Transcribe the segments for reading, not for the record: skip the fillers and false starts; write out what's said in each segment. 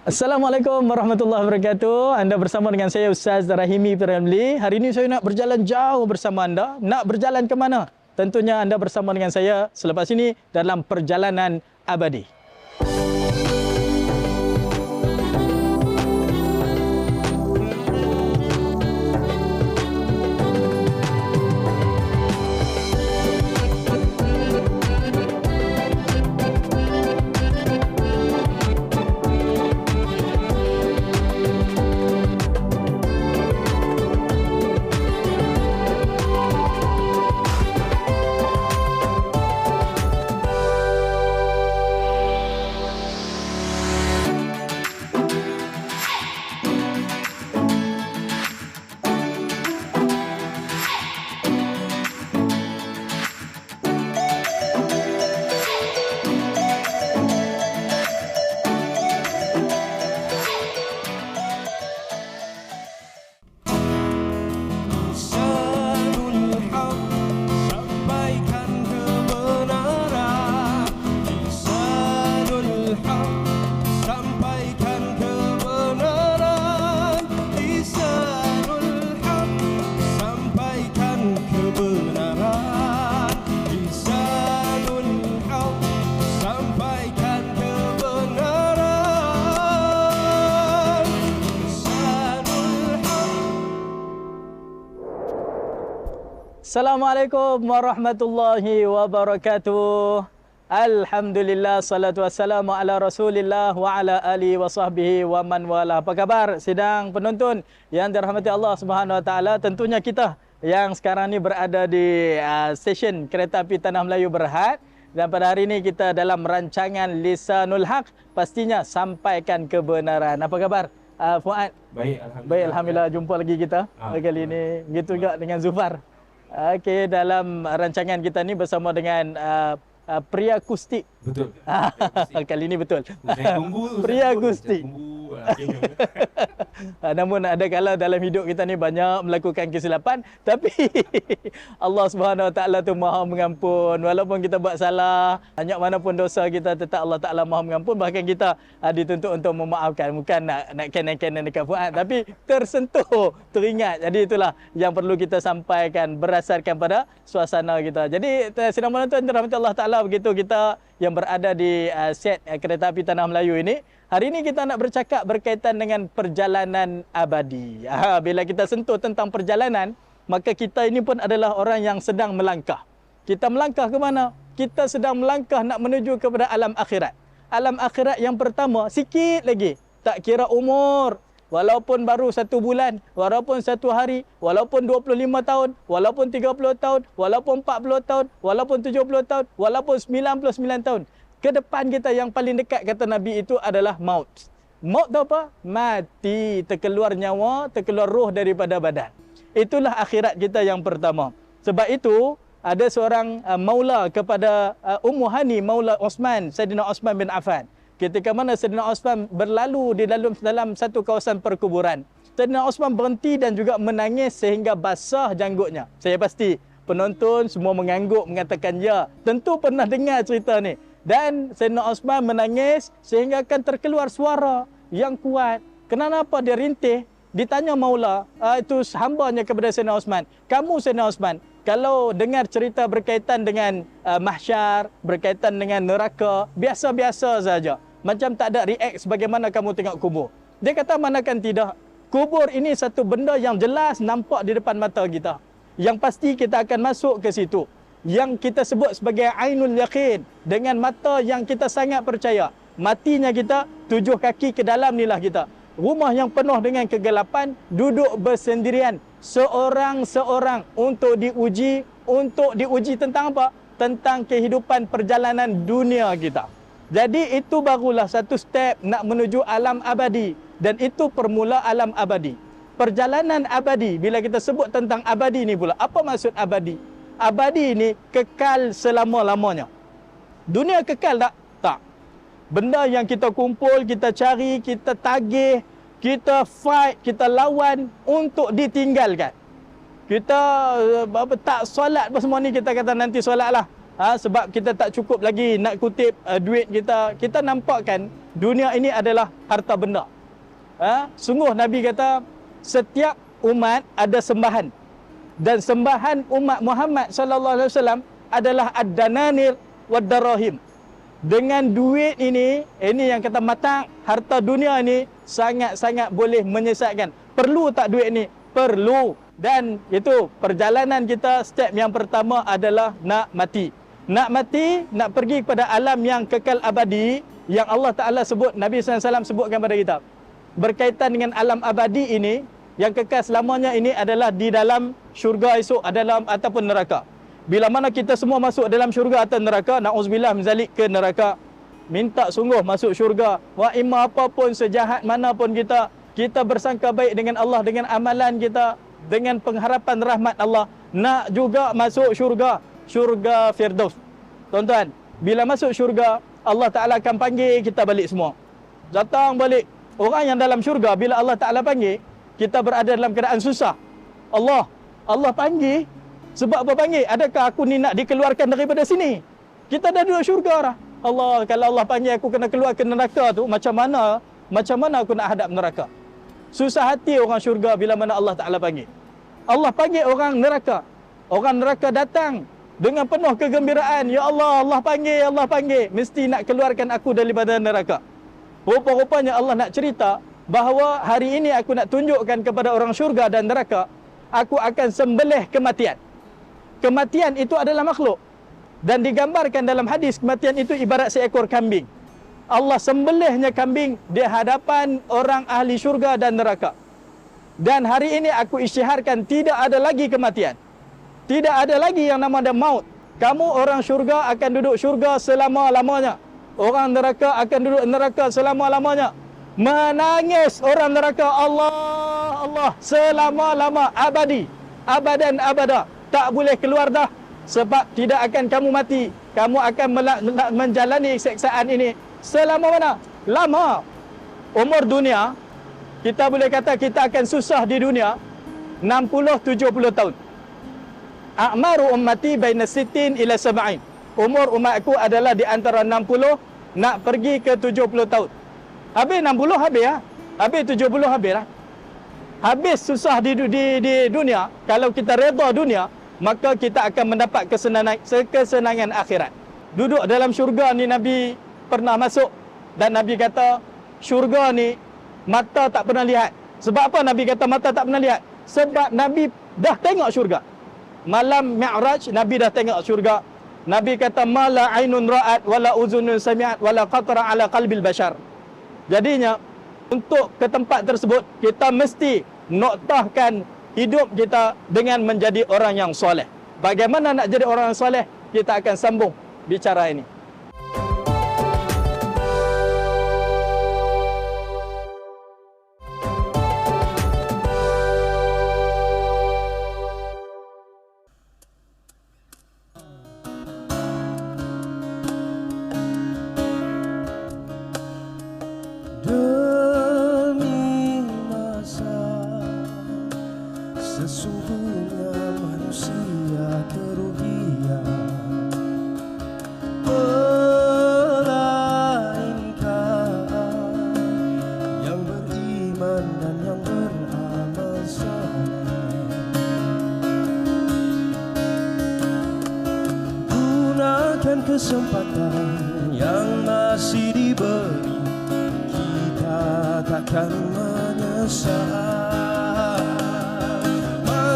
Assalamualaikum warahmatullahi wabarakatuh. Anda bersama dengan saya Ustaz Rahimi Piramli. Hari ini saya nak berjalan jauh bersama anda. Nak berjalan ke mana? Tentunya anda bersama dengan saya selepas ini dalam perjalanan abadi. Assalamualaikum warahmatullahi wabarakatuh. Alhamdulillah, salatu wassalamu ala rasulillah wa ala alihi wa sahbihi wa man wala. Apa khabar sidang penonton yang dirahmati Allah Subhanahu wa taala? Tentunya kita yang sekarang ni berada di stesen kereta api Tanah Melayu Berhad, dan pada hari ini kita dalam rancangan Lisanul Haq, pastinya sampaikan kebenaran. Apa khabar Fuad? Baik, alhamdulillah. Baik, alhamdulillah, jumpa lagi kita kali ini. Begitu juga dengan Zufar. Okey, dalam rancangan kita ni bersama dengan pria akustik. Betul. Kali ini betul. Saya tunggu. Pria akustik. Tunggu. Namun ada kala dalam hidup kita ni banyak melakukan kesilapan, tapi Allah Subhanahu Wa Taala tu Maha mengampun. Walaupun kita buat salah, banyak mana pun dosa kita, tetap Allah Taala Maha mengampun. Bahkan kita dituntut untuk memaafkan, bukan nak canan-canan dekat Fuad, tapi tersentuh, teringat. Jadi itulah yang perlu kita sampaikan berdasarkan pada suasana kita. Jadi sedang menonton rahmat Allah Taala, begitu kita yang berada di set kereta api Tanah Melayu ini. Hari ini kita nak bercakap berkaitan dengan perjalanan abadi. Bila kita sentuh tentang perjalanan, maka kita ini pun adalah orang yang sedang melangkah. Kita melangkah ke mana? Kita sedang melangkah nak menuju kepada alam akhirat. Alam akhirat yang pertama, sikit lagi. Tak kira umur. Walaupun baru 1 bulan, walaupun 1 hari, walaupun 25 tahun, walaupun 30 tahun, walaupun 40 tahun, walaupun 70 tahun, walaupun 99 tahun. Ke depan kita yang paling dekat, kata Nabi, itu adalah maut. Maut tu apa? Mati, terkeluar nyawa, terkeluar roh daripada badan. Itulah akhirat kita yang pertama. Sebab itu ada seorang maula kepada Ummu Hani, maula Osman, Saidina Osman bin Affan. Ketika mana Saidina Osman berlalu di dalam satu kawasan perkuburan, Saidina Osman berhenti dan juga menangis sehingga basah janggutnya. Saya pasti penonton semua mengangguk, mengatakan ya, tentu pernah dengar cerita ni. Dan Saidina Osman menangis sehingga akan terkeluar suara yang kuat. Kenapa dia rintih? Ditanya maula, itu hambanya kepada Saidina Osman. Kamu Saidina Osman, kalau dengar cerita berkaitan dengan mahsyar, berkaitan dengan neraka, biasa-biasa saja. Macam tak ada react sebagaimana kamu tengok kubur. Dia kata, manakan tidak. Kubur ini satu benda yang jelas nampak di depan mata kita. Yang pasti kita akan masuk ke situ. Yang kita sebut sebagai ainul yaqin, dengan mata yang kita sangat percaya. Matinya kita, 7 kaki ke dalam nilah kita. Rumah yang penuh dengan kegelapan, duduk bersendirian, seorang-seorang untuk diuji tentang apa? Tentang kehidupan perjalanan dunia kita. Jadi itu barulah satu step nak menuju alam abadi, dan itu permula alam abadi. Perjalanan abadi, bila kita sebut tentang abadi ni pula, apa maksud abadi? Abadi ini kekal selama-lamanya. Dunia kekal tak? Tak. Benda yang kita kumpul, kita cari, kita tagih, kita fight, kita lawan untuk ditinggalkan. Kita tak solat apa semua ni, kita kata nanti solat lah. Sebab kita tak cukup lagi nak kutip duit kita. Kita nampakkan dunia ini adalah harta benda. Sungguh Nabi kata setiap umat ada sembahan, dan sembahan umat Muhammad sallallahu alaihi wasallam adalah ad-dananir wad-darahim. Dengan duit ini yang kata matang, harta dunia ini sangat-sangat boleh menyesatkan. Perlu tak duit ni? Perlu. Dan itu perjalanan kita, step yang pertama adalah nak mati. Nak mati, nak pergi kepada alam yang kekal abadi, yang Allah Ta'ala sebut, Nabi SAW sebutkan pada kita. Berkaitan dengan alam abadi ini, yang kekal selamanya ini adalah di dalam syurga esok, ataupun neraka. Bila mana kita semua masuk dalam syurga atau neraka, na'udzubillah menzalik ke neraka, minta sungguh masuk syurga. Wa imma apapun, sejahat mana pun kita bersangka baik dengan Allah, dengan amalan kita, dengan pengharapan rahmat Allah, nak juga masuk syurga, syurga Firdaus. Tuan-tuan, bila masuk syurga, Allah Ta'ala akan panggil kita balik semua. Datang balik. Orang yang dalam syurga, bila Allah Ta'ala panggil, kita berada dalam keadaan susah. Allah panggil. Sebab apa panggil? Adakah aku ni nak dikeluarkan daripada sini? Kita dah duduk syurga dah. Allah, kalau Allah panggil aku kena keluar ke neraka tu, macam mana aku nak hadap neraka? Susah hati orang syurga bila mana Allah Ta'ala panggil. Allah panggil orang neraka. Orang neraka datang dengan penuh kegembiraan. Ya Allah, Allah panggil. Mesti nak keluarkan aku daripada neraka. Rupa-rupanya Allah nak cerita bahawa hari ini aku nak tunjukkan kepada orang syurga dan neraka, aku akan sembelih kematian. Kematian itu adalah makhluk. Dan digambarkan dalam hadis, kematian itu ibarat seekor kambing. Allah sembelihnya kambing di hadapan orang ahli syurga dan neraka. Dan hari ini aku isyiharkan tidak ada lagi kematian. Tidak ada lagi yang namanya maut. Kamu orang syurga akan duduk syurga selama-lamanya. Orang neraka akan duduk neraka selama-lamanya. Menangis orang neraka, Allah selama-lama, abadi, abadan abada. Tak boleh keluar dah. Sebab tidak akan kamu mati. Kamu akan menjalani seksaan ini selama mana? Lama. Umur dunia, kita boleh kata kita akan susah di dunia 60-70 tahun. A'maru ummati baina 60 ila 70. Umur umatku adalah di antara 60 nak pergi ke 70 tahun. Habis 60 habis lah. Habis 70 habis lah. Habis susah di dunia. Kalau kita redha dunia, maka kita akan mendapat kesenangan akhirat. Duduk dalam syurga ni Nabi pernah masuk, dan Nabi kata syurga ni mata tak pernah lihat. Sebab apa Nabi kata mata tak pernah lihat? Sebab Nabi dah tengok syurga. Malam Mi'raj Nabi dah tengok syurga. Nabi kata mala ainun ra'at wala uzunun sami'at wala qatara ala qalbil bashar. Jadinya untuk ke tempat tersebut kita mesti noktahkan hidup kita dengan menjadi orang yang soleh. Bagaimana nak jadi orang yang soleh? Kita akan sambung bicara ini. Sesungguhnya manusia kerugian, melainkan yang beriman dan yang beramal saleh. Gunakan kesempatan yang masih diberi, kita takkan menyesal.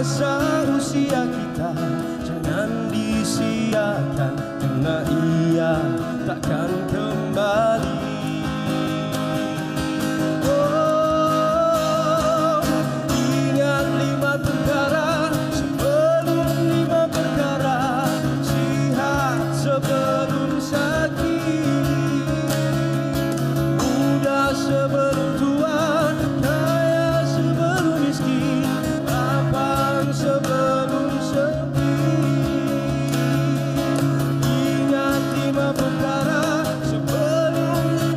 Masa usia kita jangan disia-siakan, karena ia takkan kembali. Oh, ingat 5 perkara sebelum 5 perkara, sihat sebelum sakit, muda sebelum tua, kaya sebelum miskin, sebelum sepi. Ingat 5 perkara sebelum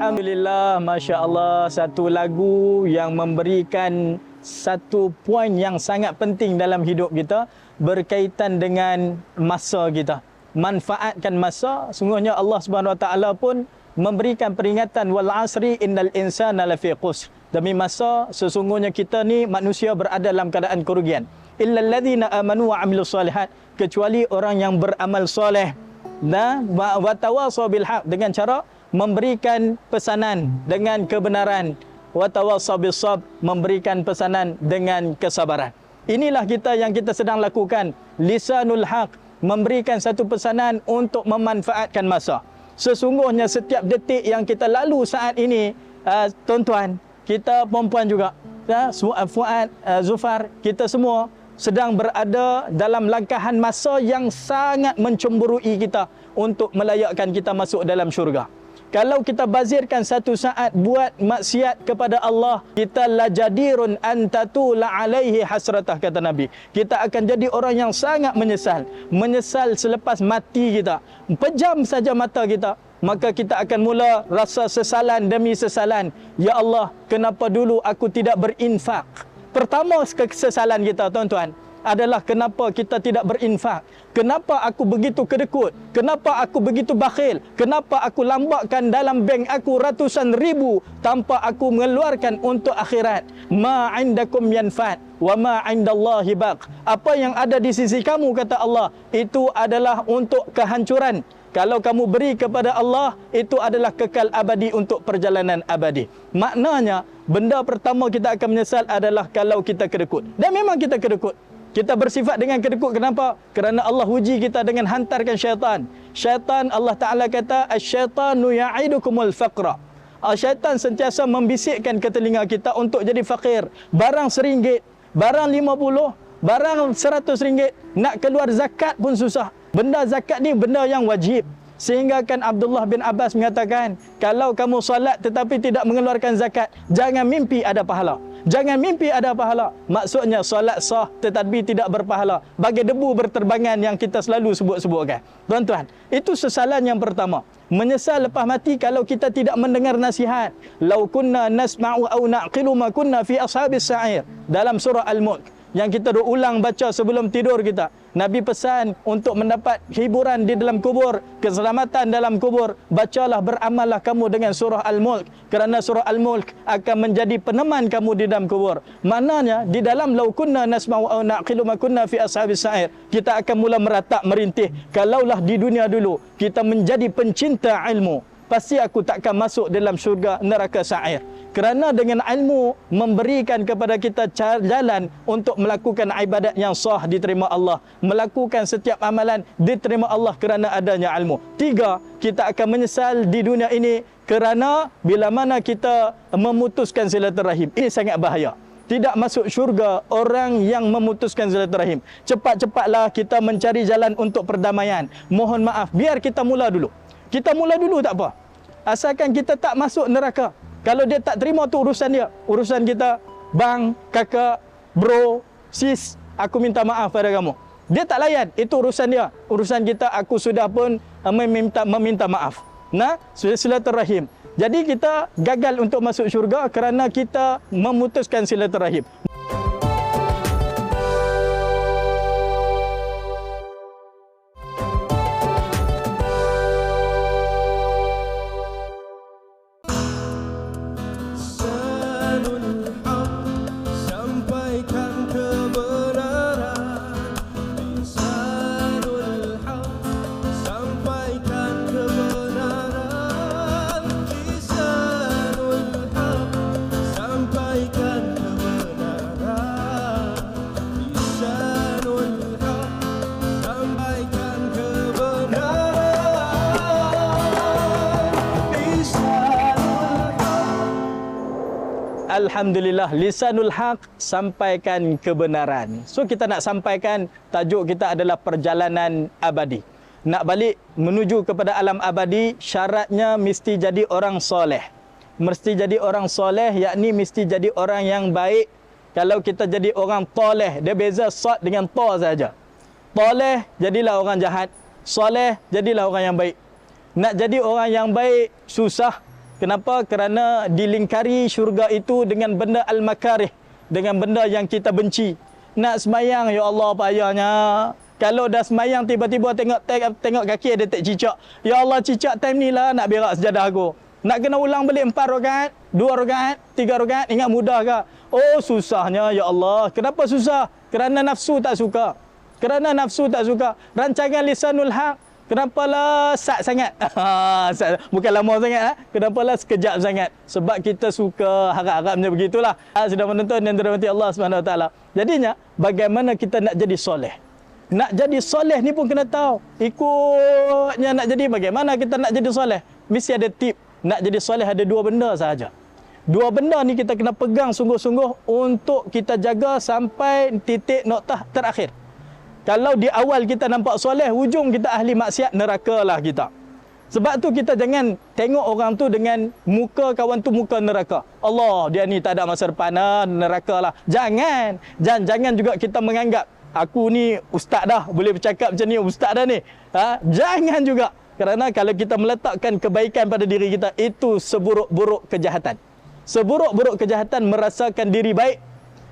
Alhamdulillah, Masya Allah, satu lagu yang memberikan satu poin yang sangat penting dalam hidup kita berkaitan dengan masa kita. Manfaatkan masa. Sungguhnya Allah Subhanahu Wa Taala pun memberikan peringatan, wal asri innal insana lafi khusr. Demi masa, sesungguhnya kita ni manusia berada dalam keadaan kerugian. Illal ladzina amanu wa amilus solihat, kecuali orang yang beramal soleh dan wa tawassaw bil haq, dengan cara memberikan pesanan dengan kebenaran, wa tawassaw bis sabr, memberikan pesanan dengan kesabaran. Inilah kita yang kita sedang lakukan, lisanul haq, memberikan satu pesanan untuk memanfaatkan masa. Sesungguhnya setiap detik yang kita lalu saat ini, tuan-tuan, kita perempuan juga, Fuad, Zufar, kita semua sedang berada dalam langkahan masa yang sangat mencemburui kita untuk melayakkan kita masuk dalam syurga. Kalau kita bazirkan satu saat buat maksiat kepada Allah, kita la jadirun antatula alaihi hasratah, kata Nabi. Kita akan jadi orang yang sangat menyesal. Menyesal selepas mati kita. Pejam saja mata kita, maka kita akan mula rasa sesalan demi sesalan. Ya Allah, kenapa dulu aku tidak berinfak? Pertama kesesalan kita, tuan-tuan, adalah kenapa kita tidak berinfak. Kenapa aku begitu kedekut? Kenapa aku begitu bakhil? Kenapa aku lambakkan dalam bank aku ratusan ribu tanpa aku mengeluarkan untuk akhirat? Ma indakum yanfad wa ma indallahi baq. Apa yang ada di sisi kamu, kata Allah, itu adalah untuk kehancuran. Kalau kamu beri kepada Allah, itu adalah kekal abadi untuk perjalanan abadi. Maknanya, benda pertama kita akan menyesal adalah kalau kita kedekut. Dan memang kita kedekut. Kita bersifat dengan kedekut. Kenapa? Kerana Allah uji kita dengan hantarkan syaitan. Syaitan, Allah Ta'ala kata, asyaitanu ya'idukumul faqra. Syaitan sentiasa membisikkan ke telinga kita untuk jadi fakir. Barang RM1, barang RM50, barang RM100, nak keluar zakat pun susah. Benda zakat ni benda yang wajib. Sehingga kan Abdullah bin Abbas mengatakan, kalau kamu solat tetapi tidak mengeluarkan zakat, jangan mimpi ada pahala. Jangan mimpi ada pahala. Maksudnya solat sah tetapi tidak berpahala. Bagai debu berterbangan yang kita selalu sebut-sebutkan. Tuan-tuan, itu sesalan yang pertama. Menyesal lepas mati kalau kita tidak mendengar nasihat. Lau kunna nasma'u au na'qilu ma kunna fi ashabis sa'ir. Dalam surah Al-Mulk, yang kita ulang baca sebelum tidur kita. Nabi pesan untuk mendapat hiburan di dalam kubur, keselamatan dalam kubur, bacalah, beramallah kamu dengan surah Al-Mulk, kerana surah Al-Mulk akan menjadi peneman kamu di dalam kubur. Maknanya di dalam lau kunna nasma'u aw naqilu ma kunna fi ashabis sa'ir, kita akan mula meratap merintih, kalaulah di dunia dulu kita menjadi pencinta ilmu, pasti aku takkan masuk dalam syurga neraka sa'ir. Kerana dengan ilmu memberikan kepada kita jalan untuk melakukan ibadat yang sah, diterima Allah. Melakukan setiap amalan diterima Allah kerana adanya ilmu. 3, kita akan menyesal di dunia ini kerana bila mana kita memutuskan silaturahim. Ini sangat bahaya. Tidak masuk syurga orang yang memutuskan silaturahim. Cepat-cepatlah kita mencari jalan untuk perdamaian. Mohon maaf, biar kita mula dulu. Kita mula dulu tak apa. Asalkan kita tak masuk neraka. Kalau dia tak terima tu urusan dia. Urusan kita, bang, kakak, bro, sis, aku minta maaf pada kamu. Dia tak layan, itu urusan dia. Urusan kita, aku sudah pun meminta maaf. Nah, silaturahim. Jadi kita gagal untuk masuk syurga kerana kita memutuskan silaturahim. Alhamdulillah, lisanul haq, sampaikan kebenaran. So kita nak sampaikan, tajuk kita adalah perjalanan abadi. Nak balik menuju kepada alam abadi, syaratnya mesti jadi orang soleh. Mesti jadi orang soleh, yakni mesti jadi orang yang baik. Kalau kita jadi orang toleh, dia beza sad dengan to saja. Toleh, jadilah orang jahat. Soleh, jadilah orang yang baik. Nak jadi orang yang baik, susah. Kenapa? Kerana dilingkari syurga itu dengan benda al-makarih, dengan benda yang kita benci. Nak semayang, ya Allah payahnya. Kalau dah semayang tiba-tiba tengok kaki ada tak cicak. Ya Allah, cicak time ni lah nak berak sejadah aku. Nak kena ulang balik 4 rakaat, 2 rakaat, 3 rakaat, ingat mudah ke? Oh, susahnya ya Allah. Kenapa susah? Kerana nafsu tak suka. Kerana nafsu tak suka. Rancangan lisanul haq, kenapalah sat sangat? Bukan lama sangat. Kenapalah sekejap sangat? Sebab kita suka harap-harapnya begitulah. Sudah menonton yang dirahmati Allah SWT. Jadinya, bagaimana kita nak jadi soleh? Nak jadi soleh ni pun kena tahu. Ikutnya nak jadi, bagaimana kita nak jadi soleh? Mesti ada tip. Nak jadi soleh ada 2 benda sahaja. 2 benda ni kita kena pegang sungguh-sungguh untuk kita jaga sampai titik noktah terakhir. Kalau di awal kita nampak soleh, hujung kita ahli maksiat, neraka lah kita. Sebab tu kita jangan tengok orang tu dengan muka kawan tu muka neraka. Allah, dia ni tak ada masa depan, neraka lah. Jangan juga kita menganggap aku ni ustaz dah, boleh bercakap macam ni, ustaz dah ni. Jangan juga. Kerana kalau kita meletakkan kebaikan pada diri kita, itu seburuk-buruk kejahatan. Seburuk-buruk kejahatan merasakan diri baik.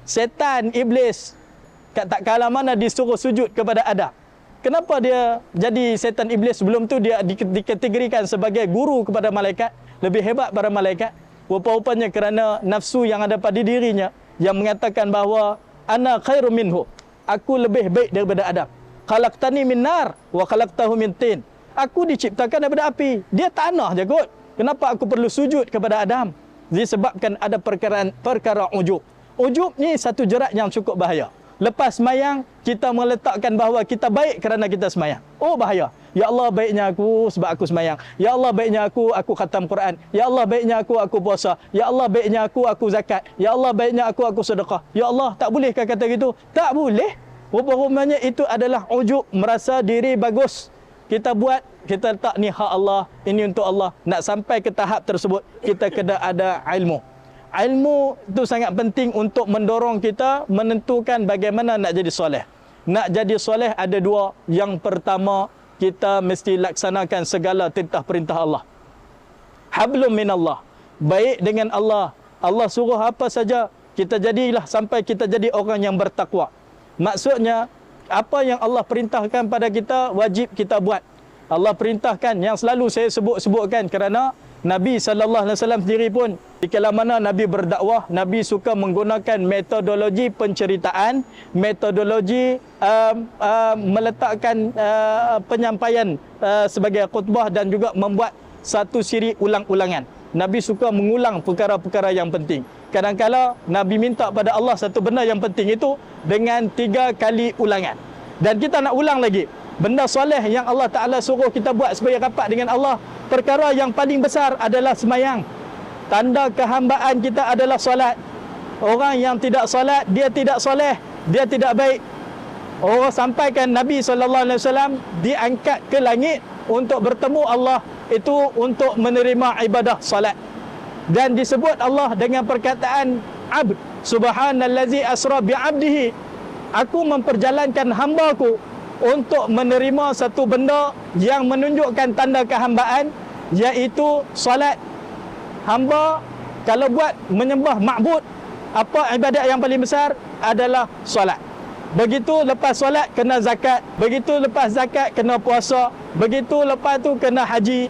Setan, iblis, tak kalah mana disuruh sujud kepada Adam. Kenapa dia jadi setan iblis? Sebelum tu dia dikategorikan sebagai guru kepada malaikat, lebih hebat pada malaikat. Rupa-rupanya kerana nafsu yang ada pada dirinya yang mengatakan bahawa ana khairum minhu, aku lebih baik daripada Adam. Khalaqtani min nar wa khalaqtahu min tin. Aku diciptakan daripada api, dia tanah je kot. Kenapa aku perlu sujud kepada Adam? Disebabkan ada perkara ujub. Ujub ni satu jerat yang cukup bahaya. Lepas semayang, kita meletakkan bahawa kita baik kerana kita semayang. Oh, bahaya. Ya Allah, baiknya aku sebab aku semayang. Ya Allah, baiknya aku khatam Quran. Ya Allah, baiknya aku puasa. Ya Allah, baiknya aku zakat. Ya Allah, baiknya aku sedekah. Ya Allah, tak bolehkah kata gitu? Tak boleh. Rupa-rupanya itu adalah ujub, merasa diri bagus. Kita buat, kita letak ni hak Allah, ini untuk Allah. Nak sampai ke tahap tersebut, kita kena ada ilmu. Ilmu itu sangat penting untuk mendorong kita menentukan bagaimana nak jadi soleh. Nak jadi soleh ada 2. Yang pertama, kita mesti laksanakan segala perintah Allah. Hablum minallah. Baik dengan Allah. Allah suruh apa saja, kita jadilah sampai kita jadi orang yang bertakwa. Maksudnya, apa yang Allah perintahkan pada kita, wajib kita buat. Allah perintahkan, yang selalu saya sebutkan kerana Nabi SAW sendiri pun, di kala mana Nabi berdakwah, Nabi suka menggunakan metodologi penceritaan, metodologi meletakkan penyampaian sebagai khutbah dan juga membuat satu siri ulang-ulangan. Nabi suka mengulang perkara-perkara yang penting. Kadang-kala Nabi minta pada Allah satu benda yang penting itu dengan 3 kali ulangan. Dan kita nak ulang lagi. Benda soleh yang Allah Ta'ala suruh kita buat supaya rapat dengan Allah. Perkara yang paling besar adalah semayang. Tanda kehambaan kita adalah solat. Orang yang tidak solat, dia tidak soleh, dia tidak baik. Orang sampaikan Nabi SAW diangkat ke langit untuk bertemu Allah, itu untuk menerima ibadah solat. Dan disebut Allah dengan perkataan abd. Subhanallazi asra bi'abdihi. Aku memperjalankan hambaku untuk menerima satu benda yang menunjukkan tanda kehambaan, iaitu solat. Hamba kalau buat menyembah ma'bud, apa ibadat yang paling besar adalah solat. Begitu lepas solat kena zakat, begitu lepas zakat kena puasa, begitu lepas tu kena haji.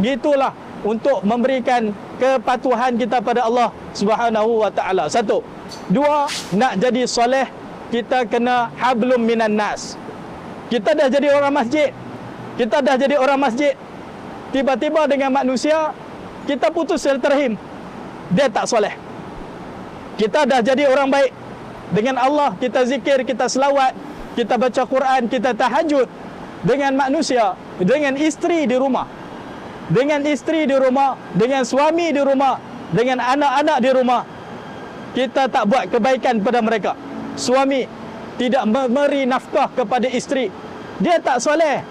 Gitulah untuk memberikan kepatuhan kita pada Allah Subhanahu wa taala. 1. 2, nak jadi soleh kita kena hablum minan nas. Kita dah jadi orang masjid. Kita dah jadi orang masjid. Tiba-tiba dengan manusia, kita putus silaturahim. Dia tak soleh. Kita dah jadi orang baik. Dengan Allah, kita zikir, kita selawat, kita baca Quran, kita tahajud. Dengan manusia, dengan isteri di rumah. Dengan isteri di rumah, dengan suami di rumah, dengan anak-anak di rumah. Kita tak buat kebaikan pada mereka. Suami tidak memberi nafkah kepada isteri, dia tak soleh.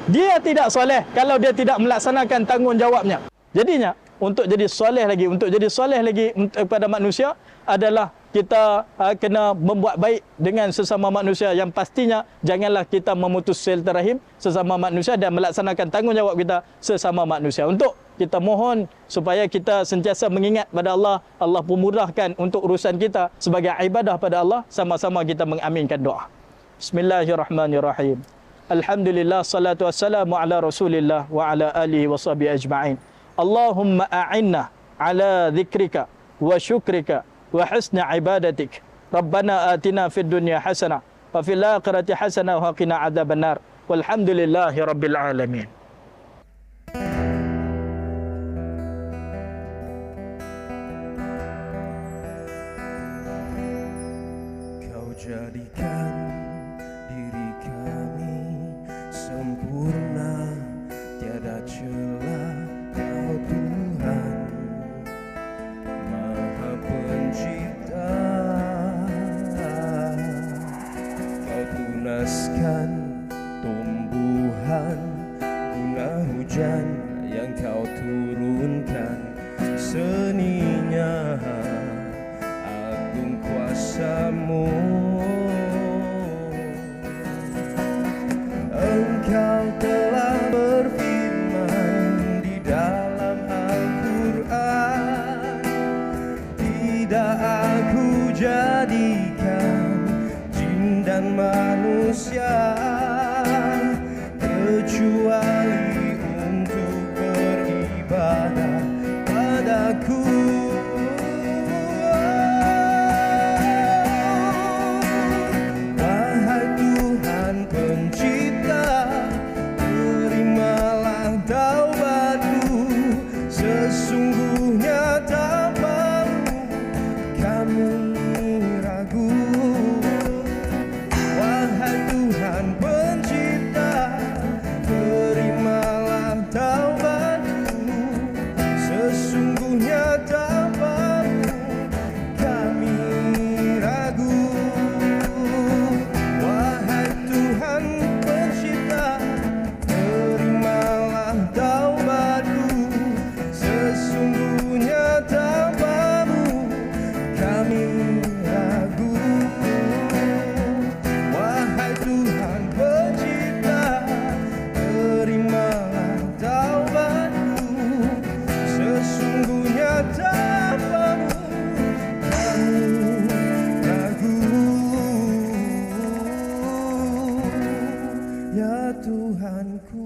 Dia tidak soleh kalau dia tidak melaksanakan tanggungjawabnya. Jadinya, untuk jadi soleh lagi kepada manusia adalah kita kena membuat baik dengan sesama manusia. Yang pastinya janganlah kita memutus silaturahim sesama manusia dan melaksanakan tanggungjawab kita sesama manusia. Untuk Kita mohon supaya kita sentiasa mengingat pada Allah. Allah pemudahkan untuk urusan kita sebagai ibadah pada Allah. Sama-sama kita mengaminkan doa. Bismillahirrahmanirrahim. Alhamdulillah, salatu wassalamu ala Rasulillah wa ala alihi wa sahbihi ajma'in. Allahumma a'inna ala dzikrika wa syukrika wa husna ibadatik. Rabbana atina fid dunya hasanah wa fil akhirati hasanah wa qina adzabannar. Walhamdulillahi rabbil alamin. Kau jadikan diri kami sempurna, tiada celah. Kau Tuhan Maha Pencipta. Kau tunaskan tumbuhan guna hujan yang kau turunkan. Seninya agung kuasamu. Engkau telah berfirman di dalam Al-Quran, tidak aku jadikan jin dan manusia kecuali untuk beribadah padaku. Wahai Tuhan Pencipta, terimalah taubatku. Sesungguhnya tanpa-Mu kami ragu. Wahai Tuhan Pencipta, terimalah taubatku. Sesungguhnya tanpa-Mu kami ragu. Wahai Tuhan Pencipta, terimalah taubatku. Sesungguhnya tanpa-Mu kami ragu. Wahai Tuhan Pencipta, terimalah taubatku. Sesungguhnya tanpa-Mu kami ragu. Ya Tuhanku.